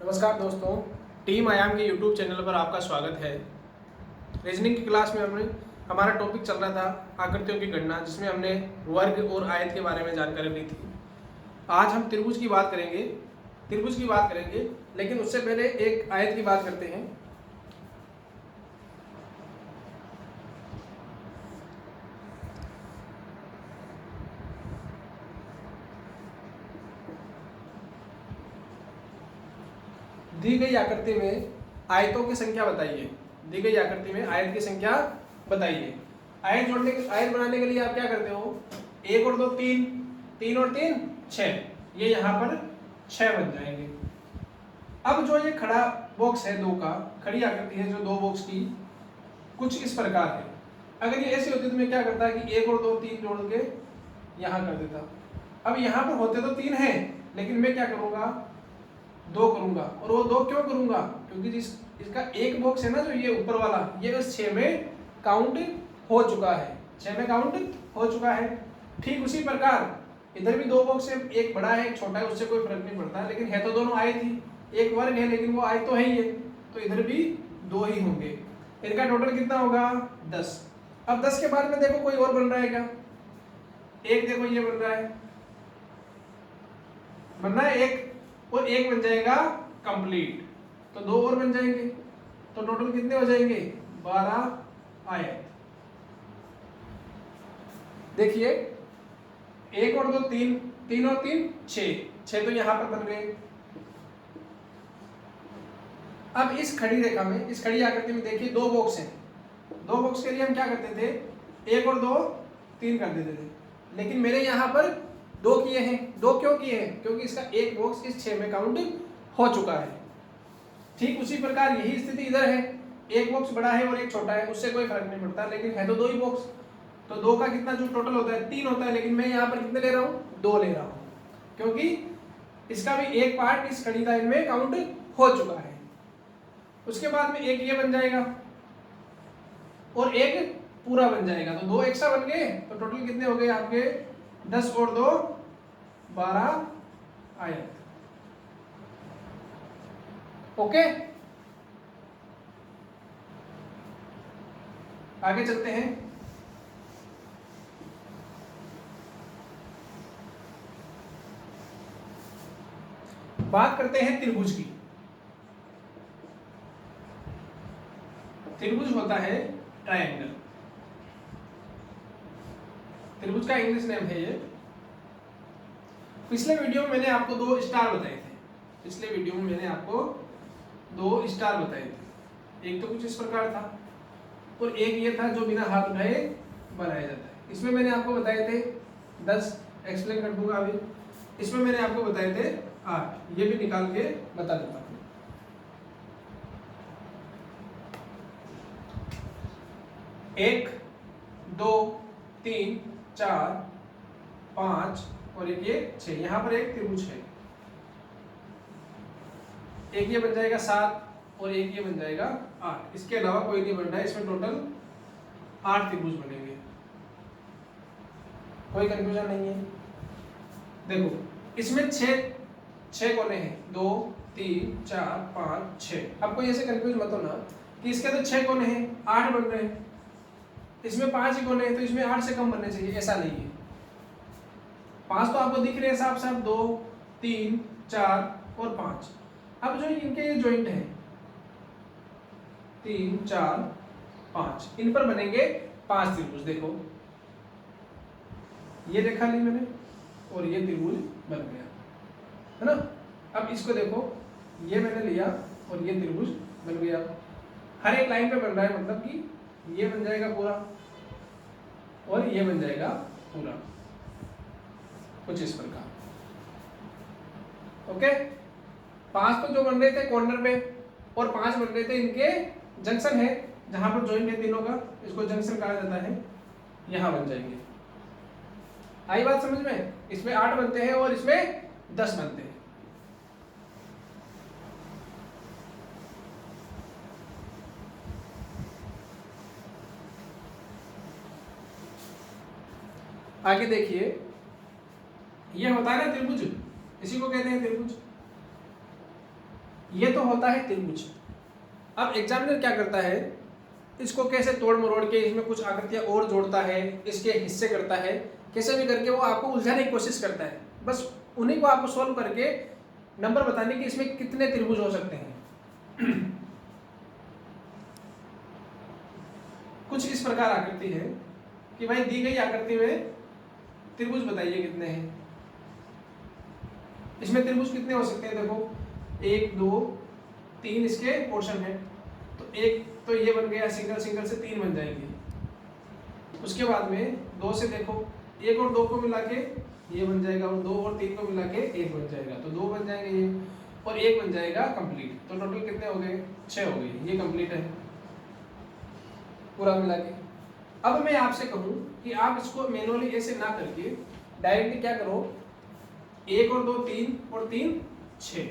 नमस्कार दोस्तों, टीम आयाम के यूट्यूब चैनल पर आपका स्वागत है। रीजनिंग की क्लास में हमारा टॉपिक चल रहा था आकृतियों की गणना, जिसमें हमने वर्ग और आयत के बारे में जानकारी ली थी। आज हम त्रिभुज की बात करेंगे, लेकिन उससे पहले एक आयत की बात करते हैं। दी गई आकृति में आयतों की संख्या बताइए। दी गई आकृति में आयत की संख्या बताइए। आयत बनाने के लिए आप क्या करते हो? 1 और 2 3, 3 और 3 6, ये यहाँ पर 6 बन जाएंगे। अब जो ये खड़ा बॉक्स है, 2 का खड़ी आकृति है जो 2 बॉक्स की, कुछ इस प्रकार है। अगर ये ऐसी होती तो मैं क्या करता कि 1 और 2 3 जोड़ के यहाँ कर देता। अब यहाँ पर होते तो 3 हैं, लेकिन मैं क्या करूँगा, 2 करूंगा। और वो 2 क्यों करूंगा? क्योंकि इसका एक बॉक्स है ना, जो ये ऊपर वाला, ये बस 6 में काउंट हो चुका है। 6 में काउंट हो चुका है। ठीक उसी प्रकार इधर भी 2 बॉक्स है, एक बड़ा है एक छोटा है, उससे कोई फर्क नहीं पड़ता, लेकिन है तो दोनों आयत ही। एक वर्ग है लेकिन वो आयत तो है ही है, तो इधर भी 2 ही होंगे। इनका टोटल कितना होगा? 10। अब 10 के बाद में देखो कोई और बन रहा है क्या? एक देखो ये बन रहा है एक, और एक बन जाएगा कंप्लीट, तो 2 और बन जाएंगे, तो टोटल कितने हो जाएंगे? 12 आयत। देखिए 1 और 2 3, 3 और 3 6 तो यहां पर बन गए। अब इस खड़ी रेखा में, इस खड़ी आकृति में देखिए 2 बॉक्स हैं। 2 बॉक्स के लिए हम क्या करते थे? 1 और 2 3 कर देते थे, लेकिन मेरे यहाँ पर 2 किए हैं। 2 क्यों किए हैं? क्योंकि इसका एक बॉक्स इस 6 में काउंट हो चुका है। ठीक उसी प्रकार यही स्थिति इधर है। एक बॉक्स बड़ा है और एक छोटा है, उससे कोई फर्क नहीं पड़ता, लेकिन है तो 2 ही बॉक्स। तो 2 का कितना जो टोटल होता है 3 होता है, लेकिन मैं यहाँ पर कितने ले रहा हूँ? 2 ले रहा हूँ, क्योंकि इसका भी एक पार्ट इस खड़ी लाइन में काउंट हो चुका है। उसके बाद में एक ये बन जाएगा और एक पूरा बन जाएगा, तो 2 एक्स्ट्रा बन गए, तो टोटल कितने हो गए आपके? 10 और 2 12 आयत। ओके, आगे चलते हैं। बात करते हैं त्रिभुज की। त्रिभुज होता है ट्रायंगल। त्रिभुज का इंग्लिश नेम है ये। पिछले वीडियो में मैंने आपको 2 स्टार बताए थे। एक तो कुछ इस प्रकार था, और एक ये था जो बिना हाथ उठाए बनाया जाता है। इसमें मैंने आपको बताए थे 10, एक्सप्लेन कर दूंगा अभी। इसमें मैंने आपको बताए थे 8, ये भी निकाल के बता देता हूँ। 1 2 3 4 5 और एक ये 6, यहाँ पर एक त्रिभुज है। एक ये बन जाएगा 7 और एक ये बन जाएगा 8। इसके अलावा कोई नहीं बन रहा है। इसमें टोटल 8 त्रिभुज बनेंगे। कोई कंफ्यूजन नहीं है। देखो इसमें 6 कोने हैं, 2 3 4 5 6। अब कोई ऐसे कंफ्यूज मत होना कि इसके तो 6 कोने हैं, 8 बन रहे हैं, इसमें 5 ही कोने हैं, तो इसमें 8 से कम बनने चाहिए। ऐसा नहीं है। 5 तो आपको दिख रहे हैं साफ साफ, 2 3 4 और 5। अब जो इनके जॉइंट हैं 3 4 5, इन पर बनेंगे 5 त्रिभुज। देखो ये रेखा ली मैंने और ये त्रिभुज बन गया, है ना। अब इसको देखो, ये मैंने लिया और ये त्रिभुज बन गया। हर एक लाइन पे बन रहा है, मतलब कि ये बन जाएगा पूरा और ये बन जाएगा पूरा, कुछ इस प्रकार। ओके, 5 तो जो बन रहे थे कॉर्नर पे, और 5 बन रहे थे इनके जंक्शन है, जहां पर जॉइंट है तीनों का, इसको जंक्शन कहा जाता है, यहां बन जाएंगे। आई बात समझ में? इसमें 8 बनते हैं और इसमें 10 बनते हैं। आगे देखिए, यह होता है ना त्रिभुज, इसी को कहते हैं त्रिभुज। ये तो होता है त्रिभुज। अब एग्जामिनर क्या करता है, इसको कैसे तोड़ मरोड़ के इसमें कुछ आकृतियां और जोड़ता है, इसके हिस्से करता है, कैसे भी करके वो आपको उलझाने की कोशिश करता है। बस उन्हीं को आपको सॉल्व करके नंबर बताने कि इसमें कितने त्रिभुज हो सकते हैं। कुछ इस प्रकार आकृति है कि भाई दी गई आकृति में त्रिभुज बताइए कितने हैं। इसमें त्रिभुज कितने हो सकते हैं, देखो 1 2 3 इसके पोर्शन है, तो एक तो ये बन गया, सिंगल सिंगल से 3 बन जाएंगे। उसके बाद में 2 से देखो 1 और 2 को मिला के ये बन जाएगा, और 2 और 3 को मिला के 1 बन जाएगा, तो 2 बन जाएंगे ये, और 1 बन जाएगा कंप्लीट। तो टोटल कितने हो गए, 6 हो गए। ये कंप्लीट है पूरा मिला के। अब मैं आपसे कहूं कि आप इसको मैनुअली ऐसे ना करके डायरेक्टली क्या करो, 1 और 2 3 और 3 6,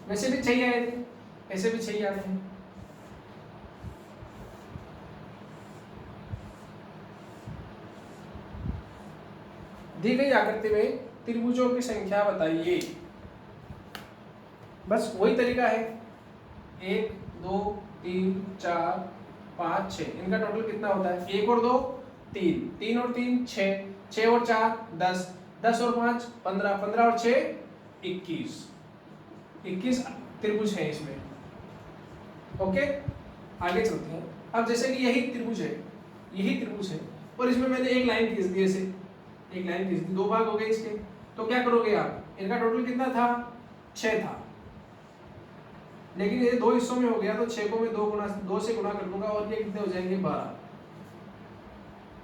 वैसे भी 6 आए थे, ऐसे भी 6 आए हैं। दी गई आकृति में त्रिभुजों की संख्या बताइए। बस वही तरीका है, 1 2 3 4 5 6, इनका टोटल कितना होता है, 1 और 2 3, 3 और 3 6, 6 और 4 10, 10 और 5 15, 15 और 6 21, 21 त्रिभुज है इसमें। ओके, आगे चलते हैं। अब जैसे कि यही त्रिभुज है, यही त्रिभुज है, और इसमें मैंने एक लाइन खींच दी, ऐसे एक लाइन खींच दी, 2 भाग हो गए इसके, तो क्या करोगे आप, इनका टोटल कितना था, 6 था, लेकिन ये 2 हिस्सों में हो गया, तो 6 को मैं 2 से गुणा कर दूंगा, और ये कितने हो जाएंगे 12।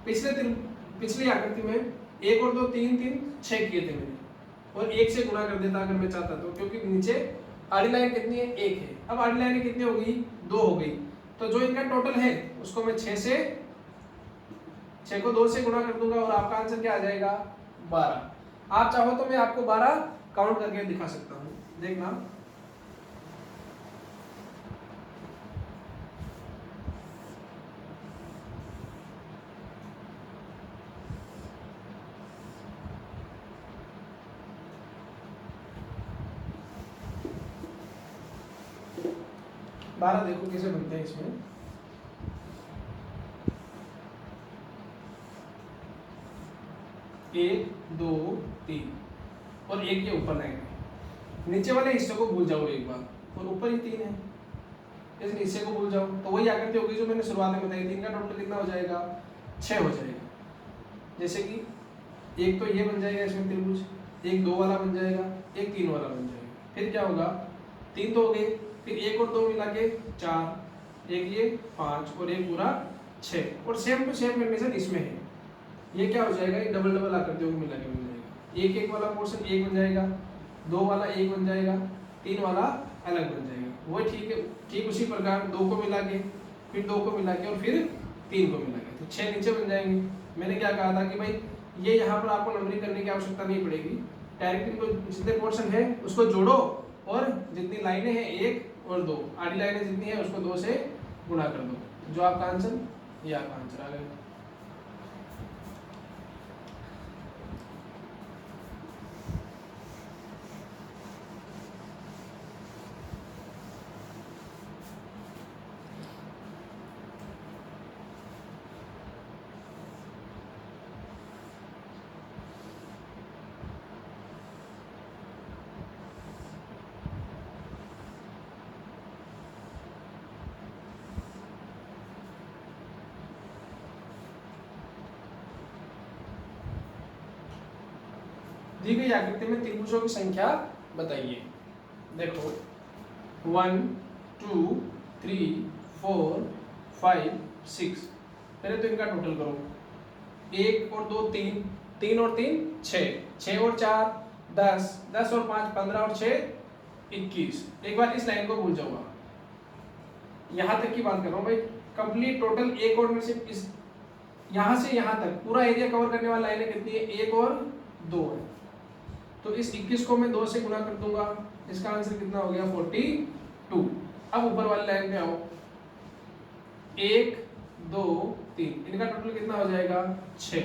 पिछली आकृति में 1 और 2 3 3 6 किए थे मैंने, और 1 से गुणा कर देता अगर मैं चाहता तो, क्योंकि नीचे आड़ी लाइन कितनी है, 1 है। अब आड़ी लाइन कितनी हो गई, 2 हो गई, तो जो इनका टोटल है उसको मैं 6 को 2 से गुणा कर दूंगा, और आपका आंसर क्या आ जाएगा, 12। आप चाहो तो मैं आपको 12 काउंट करके दिखा सकता हूँ, देखना। बारह देखो कैसे बनते हैं इसमें। एक 2 3, और एक ये ऊपर लाइन है। नीचे वाले हिस्से को भूल जाओ एक बार, और ऊपर ही 3 है, इस हिस्से को भूल जाओ, तो वही आकृति होगी जो मैंने शुरुआत में बताई थी। इनका टोटल कितना हो जाएगा, 6 हो जाएगा। जैसे कि एक तो ये बन जाएगा इसमें त्रिभुज, एक 2 वाला बन जाएगा, एक 3 वाला बन जाएगा। फिर क्या होगा, 3 तो हो गए, फिर 1 और 2 मिला के 4, एक ये 5, और एक पूरा 6, और सेम टू सेम कंडीशन इसमें है। ये क्या हो जाएगा, ये डबल डबल आकृतियों को मिला के बन जाएगा। एक एक वाला पोर्शन 1 बन जाएगा, 2 वाला 1 बन जाएगा, 3 वाला अलग बन जाएगा। वो ठीक है, ठीक उसी प्रकार 2 को मिला के, फिर 2 को मिला के, और फिर 3 को मिला के, तो 6 नीचे बन जाएंगे। मैंने क्या कहा था कि भाई ये यहाँ पर आपको नंबरिंग करने की आवश्यकता नहीं पड़ेगी, डायरेक्टली इनको जितने पोर्शन है उसको जोड़ो, और जितनी लाइनें हैं 1 और 2, आड़ी लाइनें जितनी है उसको 2 से गुणा कर दो, जो आपका आंसर, ये आपका आंसर आ गया। दी गई आकृति में त्रिभुजों की संख्या बताइए। देखो 1 2 3 4 5 6, पहले तो इनका टोटल करो, 1 और 2 3, 3 और 3 6, 6 और 4 10, 10 और 5 15, और 6 21। एक बार इस लाइन को भूल जाऊंगा, यहाँ तक की बात कर रहा हूँ भाई, कंप्लीट टोटल 1 और में से इस यहाँ से यहाँ तक पूरा एरिया कवर करने वाला लाइनें कितनी है, 1 और 2 है। तो इस 21 को मैं 2 से गुणा कर दूंगा, इसका आंसर कितना हो गया, 42। अब ऊपर वाली लाइन पे आओ, 1 2 3, इनका टोटल कितना हो जाएगा, 6।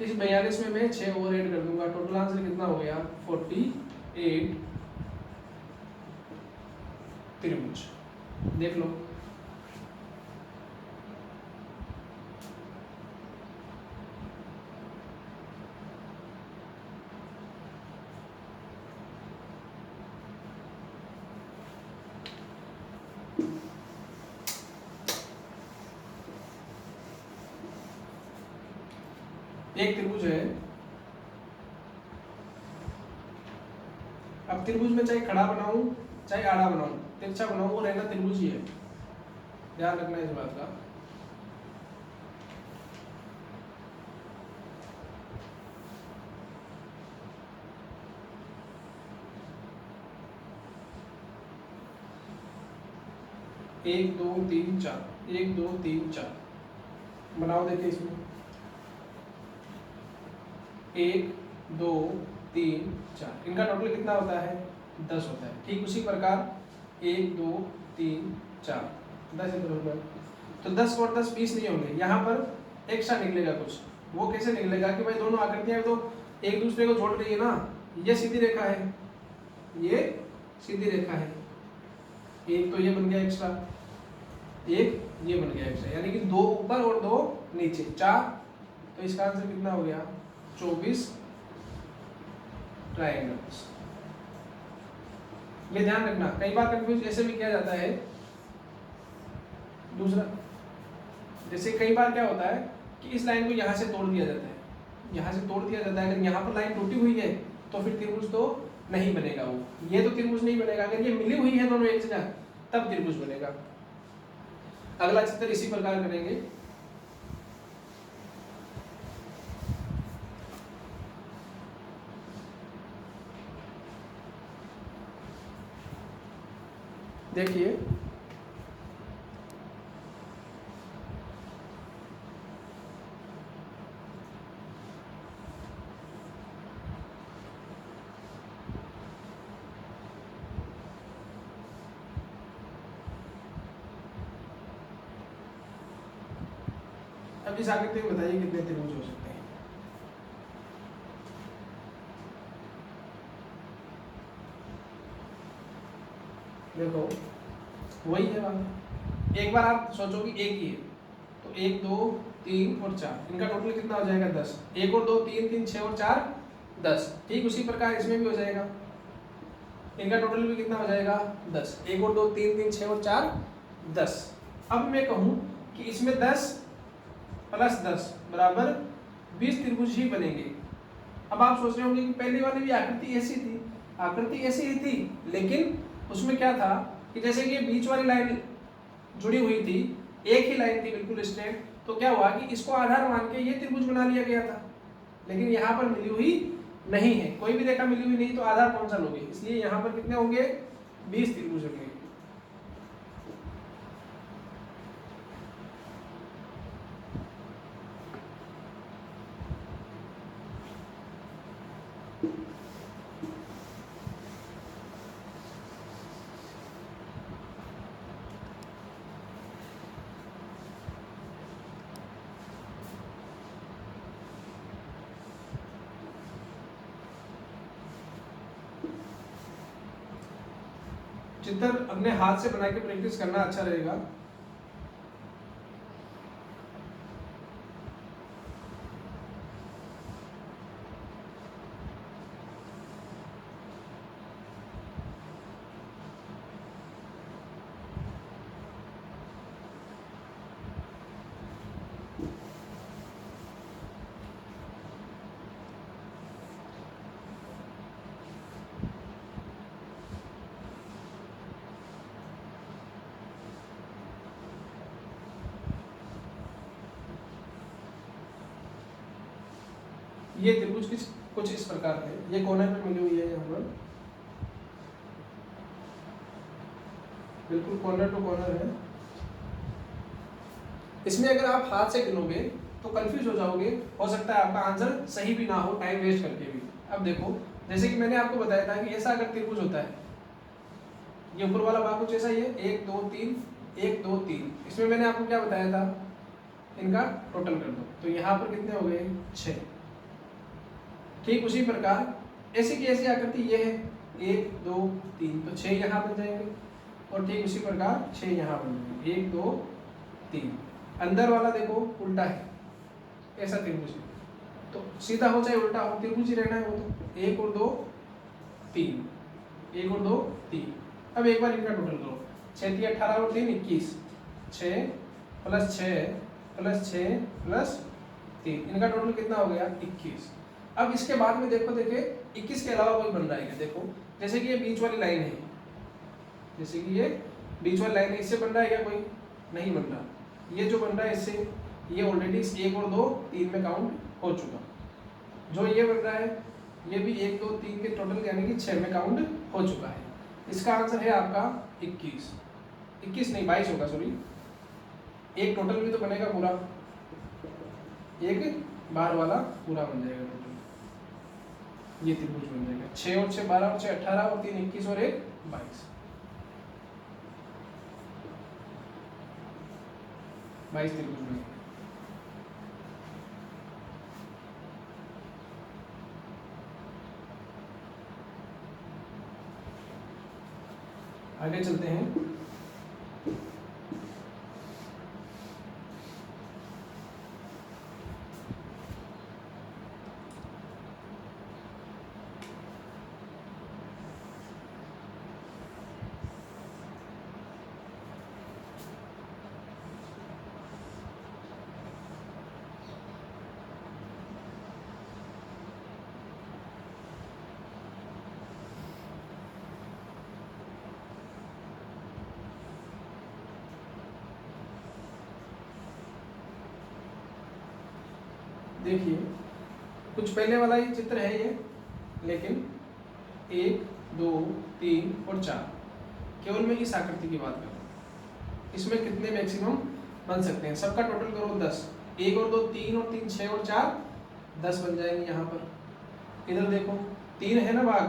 इस 42 में मैं 6 और ऐड कर दूंगा, टोटल आंसर कितना हो गया, 48। त्रिभुज। देख लो, एक त्रिभुज है। अब त्रिभुज में चाहे खड़ा बनाऊं चाहे आड़ा बनाऊं, तिरछा बनाऊं, वो रहना त्रिभुज ही है। ध्यान रखना इस बात का। एक दो तीन चार, एक दो तीन चार बनाओ। देखिए इसमें 1 2 3 4, इनका टोटल कितना होता है? 10 होता है। ठीक उसी प्रकार 1 2 3 4 10 इधर होगा, तो 10 और 10 20 नहीं होंगे, यहाँ पर एक्स्ट्रा निकलेगा कुछ। वो कैसे निकलेगा कि भाई दोनों आकृतियां तो एक दूसरे को जोड़ रही है ना। ये सीधी रेखा है, ये सीधी रेखा है, एक तो ये बन गया एक्स्ट्रा, एक ये बन गया एक्स्ट्रा, यानी कि 2 ऊपर और 2 नीचे, 4। तो इसका आंसर कितना हो गया? 24 ट्रायंगल्स। ये ध्यान रखना, कई बार कंफ्यूज ऐसे भी किया जाता है। दूसरा, जैसे कई बार क्या होता है कि इस लाइन को यहाँ से तोड़ दिया जाता है, यहाँ से तोड़ दिया जाता है। अगर यहाँ पर लाइन टूटी हुई है तो फिर त्रिभुज तो नहीं बनेगा, वो ये तो त्रिभुज नहीं बनेगा। अगर ये मिली हुई है दोनों एक जगह, तब त्रिभुज बनेगा। अगला चित्र इसी प्रकार करेंगे। देखिए, अब इस आकृति में बताइए कितने त्रिभुज हो सकते हैं? देखो वही है बात। एक बार आप सोचो कि एक ही है, तो 1 2 3 और 4, इनका टोटल कितना हो जाएगा? 10। 1 और 2 3 3 6 और 4 10। ठीक उसी प्रकार इसमें भी हो जाएगा, इनका टोटल भी कितना हो जाएगा? 10। 1 और 2 3 3 6 और 4 10। अब मैं कहूँ कि इसमें 10 प्लस 10 बराबर 20 त्रिभुज ही बनेंगे। अब आप सोच रहे होंगे कि पहली वाली भी आकृति ऐसी थी, आकृति ऐसी ही थी, लेकिन उसमें क्या था कि जैसे कि बीच वाली लाइन जुड़ी हुई थी, एक ही लाइन थी बिल्कुल स्ट्रेट, तो क्या हुआ कि इसको आधार मान के ये त्रिभुज बना लिया गया था। लेकिन यहाँ पर मिली हुई नहीं है, कोई भी रेखा मिली हुई नहीं, तो आधार कौन सा लोगे? इसलिए यहाँ पर कितने होंगे? 20 त्रिभुज होंगे। चित्र अपने हाथ से बना के प्रैक्टिस करना अच्छा रहेगा। ये त्रिभुज कुछ इस प्रकार है, ये कॉर्नर पे मिली हुई है, यहाँ पर बिल्कुल कॉर्नर टू कॉर्नर है। इसमें अगर आप हाथ से गिनोगे तो कंफ्यूज हो जाओगे, हो सकता है आपका आंसर सही भी ना हो, टाइम वेस्ट करके भी। अब देखो, जैसे कि मैंने आपको बताया था कि ऐसा अगर त्रिभुज होता है, ये ऊपर वाला भाग कुछ ऐसा ही है, 1 2 3 1 2 3, इसमें मैंने आपको क्या बताया था? इनका टोटल कर दो, तो यहाँ पर कितने हो गए? 6। ठीक उसी प्रकार ऐसी की ऐसी आकृति ये है, 1 2 3, तो 6 यहाँ बन जाएंगे। और ठीक उसी प्रकार 6 यहाँ बन जाएंगे, 1 2 3। अंदर वाला देखो उल्टा है, ऐसा त्रिभुज है तो सीधा हो चाहे उल्टा हो त्रिभुज ही रहना है वो तो। 1 और 2 3, 1 और 2 3। अब एक बार इनका टोटल करो, 6 3 18 और 3 21, 6 प्लस 6 प्लस 6 प्लस 3, इनका टोटल कितना हो गया 21। अब इसके बाद में देखो, देखिए 21 के अलावा कोई बन रहा है क्या? देखो जैसे कि ये बीच वाली लाइन है, जैसे कि ये बीच वाली लाइन है, इससे बन रहा है क्या? कोई नहीं बन रहा। ये जो बन रहा है इससे, ये ऑलरेडी 1 और 2 3 में काउंट हो चुका। जो ये बन रहा है ये भी 1 2 3 के टोटल यानी कि 6 में काउंट हो चुका है। इसका आंसर है आपका 21, 21 नहीं 22 होगा, सॉरी। एक टोटल भी तो बनेगा पूरा, एक बार वाला पूरा बन जाएगा टोटल, ये त्रिभुज बन जाएगा। 6 और 6 12 और 6 18 और 3 21 और 1 22, 22 त्रिभुज बनेगा। आगे चलते हैं। देखिए कुछ पहले वाला ही चित्र है ये, लेकिन 1 2 3 और 4, केवल मैं इस आकृति की बात कर रहा हूँ। इसमें कितने मैक्सिमम बन सकते हैं? सबका टोटल करो 10, 1 और 2 3 और 3 6 और 4 10 बन जाएंगे। यहाँ पर इधर देखो 3 है ना भाग,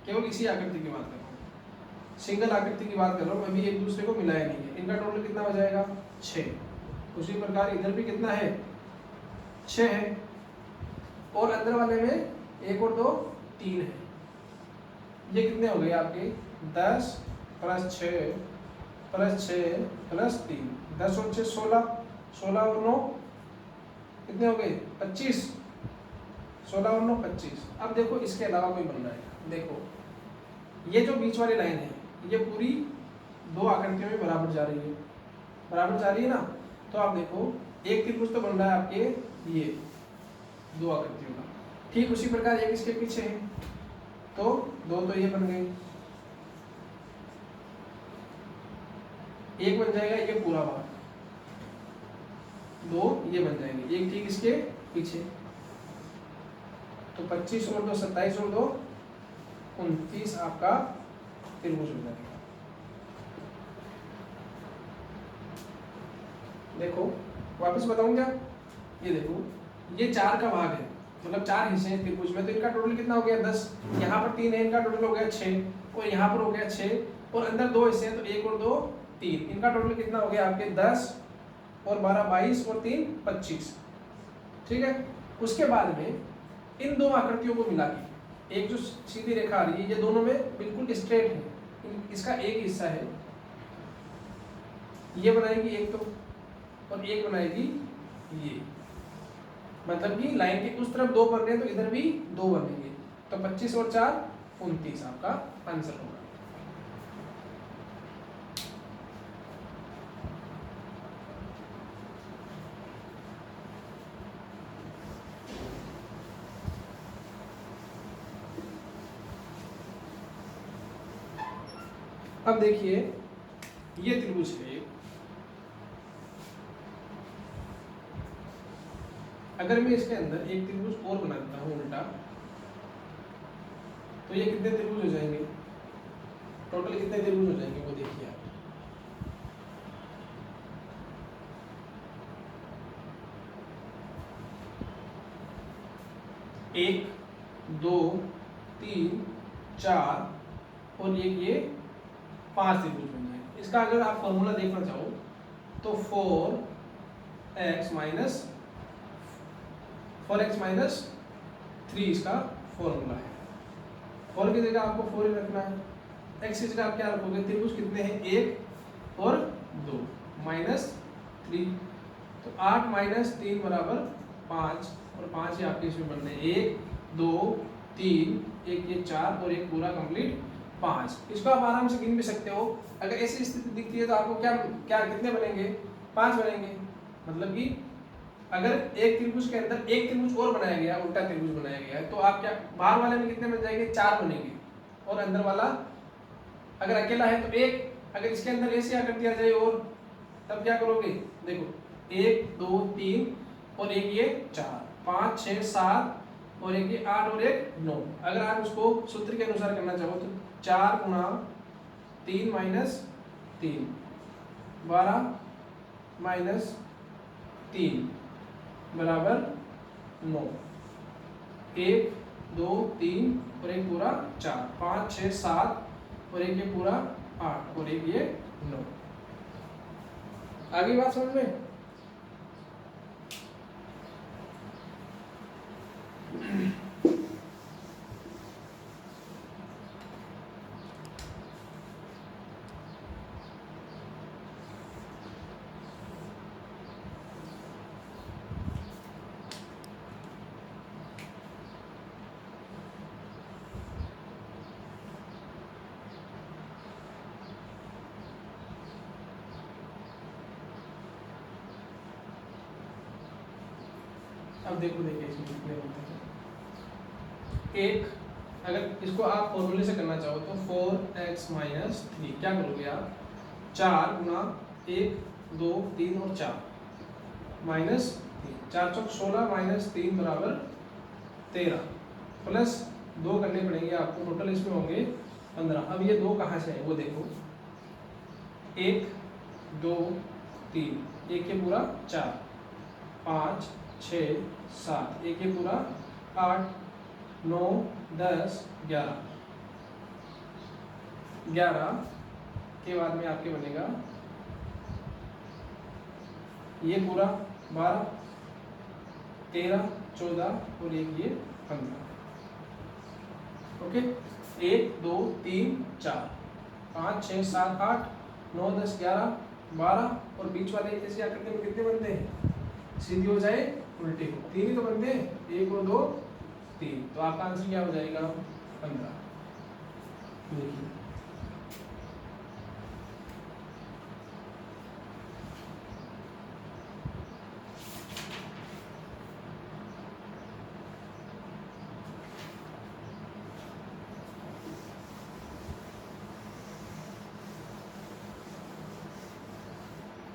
केवल इसी आकृति की बात कर रहा हूँ, सिंगल आकृति की बात कर रहा हूँ, अभी एक दूसरे को मिलाया नहीं है। इनका टोटल कितना हो जाएगा 6। उसी प्रकार इधर भी कितना है 6 है, और अंदर वाले में 1 और 2 3 है। ये कितने हो गए आपके 10 प्लस 6 प्लस 6 प्लस 3, 10 और 6 16, 16 और 9 कितने हो गए 25, 16 और 9 25। अब देखो इसके अलावा कोई बन रहा है। देखो ये जो बीच वाली लाइन है ये पूरी 2 आकृतियों में बराबर जा रही है, बराबर जा रही है ना। तो आप देखो एक त्रिभुज तो बन रहा है आपके ये 2 आकृतियों का, ठीक उसी प्रकार एक इसके पीछे है तो 2 तो ये बन गए, एक बन जाएगा ये पूरा भाग, 2 ये बन जाएंगे, एक ठीक इसके पीछे। तो 25 और 2 27 और 2 29 आपका त्रिभुज हो जाएगा। देखो वापस बताऊं क्या? ये देखो ये 4 का भाग है, मतलब 4 हिस्से हैं त्रिभुज में, तो इनका टोटल कितना हो गया 10। यहाँ पर 3 है, इनका टोटल हो गया 6, और यहाँ पर हो गया 6, और अंदर 2 हिस्से हैं तो 1 और 2 3, इनका टोटल कितना हो गया आपके 10 और 12 22 और 3 25। ठीक है, उसके बाद में इन 2 आकृतियों को मिला के एक जो सीधी रेखा आ रही है, ये दोनों में बिल्कुल स्ट्रेट है, इसका एक हिस्सा है ये बनाएगी एक तो, और एक बनाएगी ये, मतलब कि लाइन के उस तरफ 2 बन रहे हैं तो इधर भी 2 बनेंगे। तो 25 और 4 29 आपका आंसर होगा। अब देखिए ये त्रिभुज है, अगर मैं इसके अंदर एक त्रिभुज और बना देता हूं उल्टा, तो ये कितने त्रिभुज हो जाएंगे? टोटल कितने त्रिभुज हो जाएंगे वो देखिए आप। एक 2 3 4 और ये 5 त्रिभुज बन जाएंगे। इसका अगर आप फॉर्मूला देखना चाहो तो 4x माइनस 3 इसका फॉर्मूला है। 4 की जगह आपको 4 ही रखना है, एक्सिस का आप क्या रखोगे, त्रिभुज कितने हैं, 1 और 2 -3, तो 8 - 3 बराबर 5, और 5 ही आपके इसमें बनने हैं, 1 2 3, एक ये 4 और एक पूरा कंप्लीट 5। इसको आप आराम से गिन भी सकते हो। अगर ऐसी स्थिति दिखती है तो आपको क्या क्या कितने बनेंगे, 5 बनेंगे। मतलब कि अगर एक त्रिभुज के अंदर एक त्रिभुज और बनाया गया, उल्टा त्रिभुज बनाया गया है, तो आप क्या बाहर वाले में कितने बन जाएंगे, 4 बनेंगे, और अंदर वाला अगर अकेला है तो 1। अगर इसके अंदर ऐसी आकृति आ जाए और तब क्या करोगे, देखो 1 2 3 और एक ये 4 5 6 7 और एक ये 8 और एक 9। अगर आप उसको सूत्र के अनुसार करना चाहो तो 4 × 3 - 3 12 - 3 बराबर 9। 1 2 3 और एक पूरा 4 5 6 7 और एक ये पूरा 8 और एक ये 9। आगे बात समझ में? अब देखो, देखिए इसमें कितने होते हैं। एक, अगर इसको आप फॉर्मूले से करना चाहो तो 4x - 3 क्या करोगे आप, 4 × 1 2 3 और 4 -3, 4 चौक 16 - 3 बराबर 13, प्लस 2 करने पड़ेंगे आपको, टोटल इसमें होंगे 15। अब ये 2 कहाँ से है वो देखो, 1 2 3 एक ये पूरा 4 5 6 7 एक ये पूरा 8 9 10 11 11 के बाद में आपके बनेगा ये पूरा 12 13 14 और एक ये 15। ओके, 1 2 3 4 5 6 7 8 9 10 11 12 और बीच वाले ऐसी आकृति में कितने बनते हैं, सीधी हो जाए उल्टी हो, 3 ही तो बनते हैं, 1 और 2 3, तो आपका आंसर क्या हो जाएगा 15। देखिए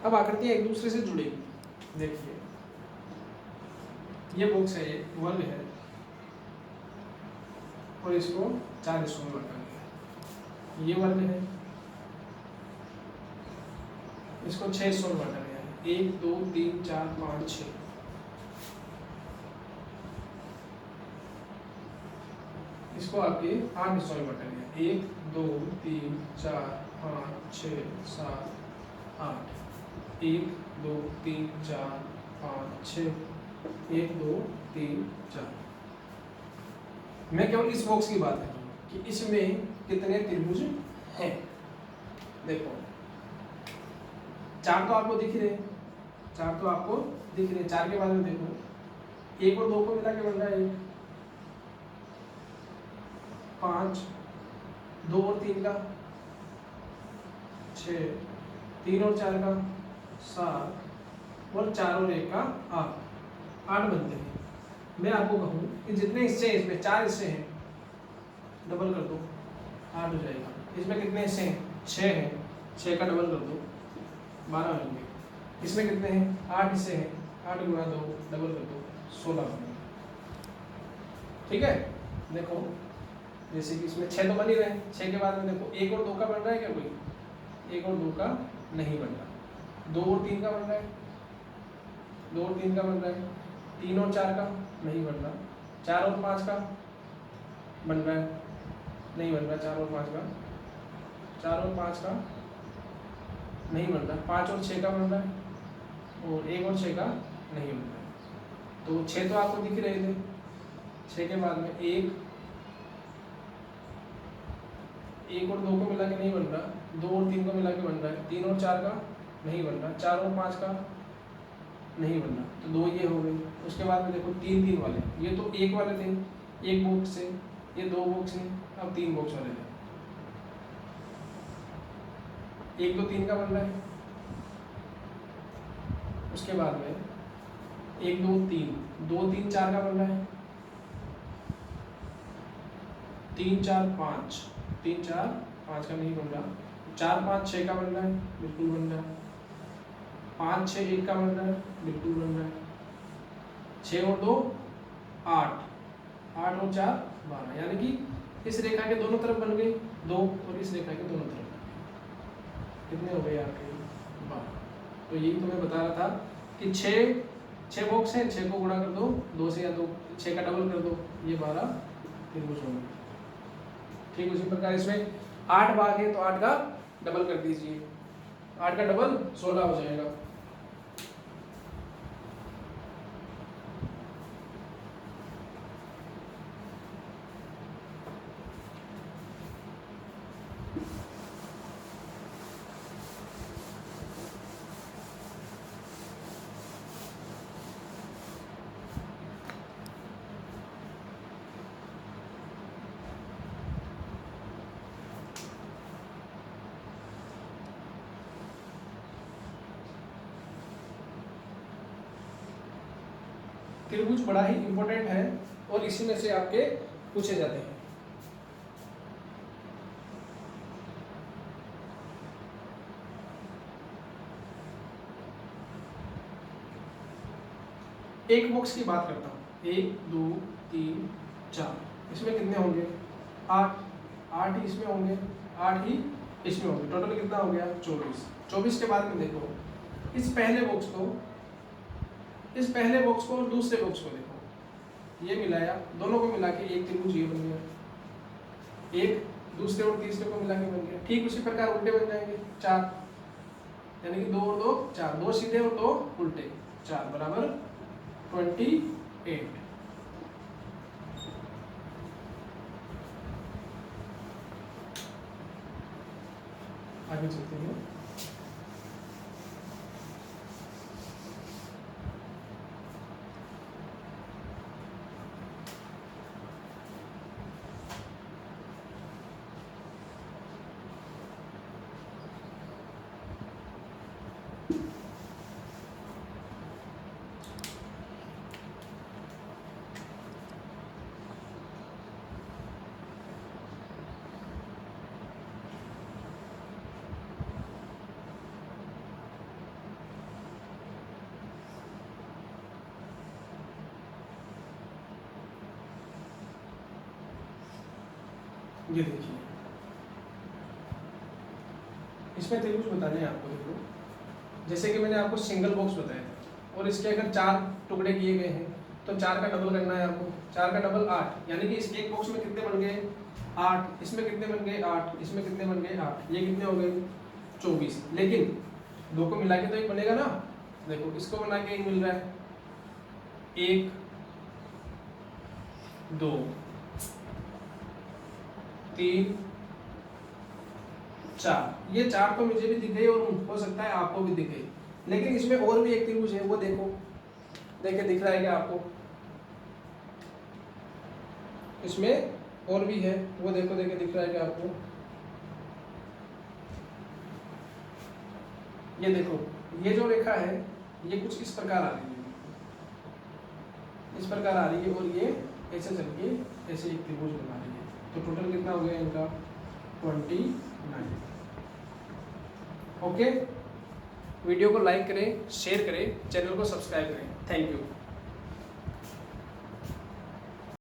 अब आकृतियां एक दूसरे से जुड़ी, देखिए ये बॉक्स है, ये वर्ग है और इसको 4 हिस्सों में बांटा गया है। ये वर्ग है, इसको 6 हिस्सों में बांटा गया है, 1 2 3 4 5 6। इसको आपके 8 हिस्सों में बांटा गया है, 1 2 3 4 5 6 7 8 1 2 3 4 5 6 1 2 3 4। मैं केवल इस बॉक्स की बात कर रहा हूँ कि इसमें कितने त्रिभुज हैं। देखो 4 तो आपको दिख रहे, 4 तो आपको दिख रहे, 4 के बाद में देखो 1 और 2 को मिला के बन रहा है 1, 5 2 और 3 का 6, 3 और 4 का 7 और 4 और 1 का 8 बनते हैं। मैं आपको कहूँ कि जितने हिस्से हैं इसमें 4 हिस्से हैं, डबल कर दो 8 हो जाएगा। इसमें कितने हिस्से हैं, 6 हैं, 6 का डबल कर दो 12 होंगे। इसमें कितने हैं, 8 हिस्से हैं, 8 × 2 डबल कर दो 16 होंगे। ठीक है, देखो जैसे कि इसमें 6 तो बन ही रहे, 6 के बाद में देखो 1 और 2 का बन रहा है क्या कोई, 1 और 2 का नहीं बन रहा, 2 और 3 का बन रहा है, 2 और 3 का बन रहा है, 3 और 4 का नहीं बन रहा, 4 और 5 का बन रहा है, नहीं बन रहा, 4 और 5 का, 4 और 5 का नहीं बन रहा, 5 और 6 का बन रहा है, और 1 और 6 का नहीं बन रहा है। तो 6 तो आपको दिख रहे थे, 6 के बाद में 1 1 और 2 को मिला के नहीं बन रहा, 2 और 3 को मिला के बन रहा है, 3 और 4 का नहीं बन रहा, 4 और 5 का नहीं बन रहा, तो 2 ये हो गई। उसके बाद में देखो 3 3 वाले, ये तो 1 वाले थे, 1 बॉक्स से, ये 2 बॉक्स हैं, अब 3 बॉक्स वाले थे, 1 2 3 का बन रहा है। उसके बाद में 1 2 3, 2 3 4 का बन रहा है, 3 4 5, 3 4 5 का नहीं बन रहा, 4 5 6 का बन रहा है, बिल्कुल बन रहा है, 5 6 1 का बन रहा है, बिल्कुल बन रहा है, 6 और 2 8, 8 और 4 12, यानी कि इस रेखा के दोनों तरफ बन गई 2 और इस रेखा के दोनों तरफ बन गई। कितने हो गए आपके? 12। तो यही तो मैं बता रहा था कि 6 बॉक्स हैं, 6 को गुणा कर दो 2 से, या 2 6 का डबल कर दो, ये 12 त्रिभुज होंगे। ठीक, उसी प्रकार इसमें 8 भाग है तो 8 का डबल कर दीजिए, 8 का डबल 16 हो जाएगा। त्रिभुज बड़ा ही इंपॉर्टेंट है और इसी में से आपके पूछे जाते हैं। एक बॉक्स की बात करता हूँ, 1 2 3 4, इसमें कितने होंगे? 8, 8 ही इसमें होंगे, 8 ही इसमें होंगे, टोटल कितना हो गया? 24। 24 के बाद में देखो इस पहले बॉक्स को और दूसरे बॉक्स को देखो, ये मिलाया, दोनों को मिला के एक त्रिभुज ये बन गया, एक दूसरे और तीसरे को मिला के बन गया। ठीक उसी प्रकार उल्टे बन जाएंगे 4, यानी कि 2 और 2 4, 2 सीधे और 2 उल्टे, 4 बराबर 28। आगे चलते हैं। ये देखिए, इसमें त्रिभुज बताने हैं आपको। देखो जैसे कि मैंने आपको सिंगल बॉक्स बताया था और इसके अगर 4 टुकड़े किए गए हैं तो 4 का डबल करना है आपको, 4 का डबल 8, यानी कि इस एक बॉक्स में कितने बन गए? 8, इसमें कितने बन गए? 8, इसमें कितने बन गए? 8, ये कितने हो गए? 24। लेकिन 2 को मिला के तो एक बनेगा ना, देखो इसको बना के एक मिल रहा है, 1 2 3 4, ये 4 तो मुझे भी दिख गई और हो सकता है आपको भी दिख गई, लेकिन इसमें और भी एक त्रिभुज है, वो देखो, देखिए दिख रहा है क्या आपको? इसमें और भी है, वो देखो, देखिए दिख रहा है क्या आपको? ये देखो, ये जो रेखा है ये कुछ इस प्रकार आ रही है, इस प्रकार आ रही है, और ये ऐसे चल के ऐसे एक त्रिभुज बना रही है। तो टोटल कितना हो गया इनका? 29। ओके, वीडियो को लाइक करें, शेयर करें, चैनल को सब्सक्राइब करें। Thank you.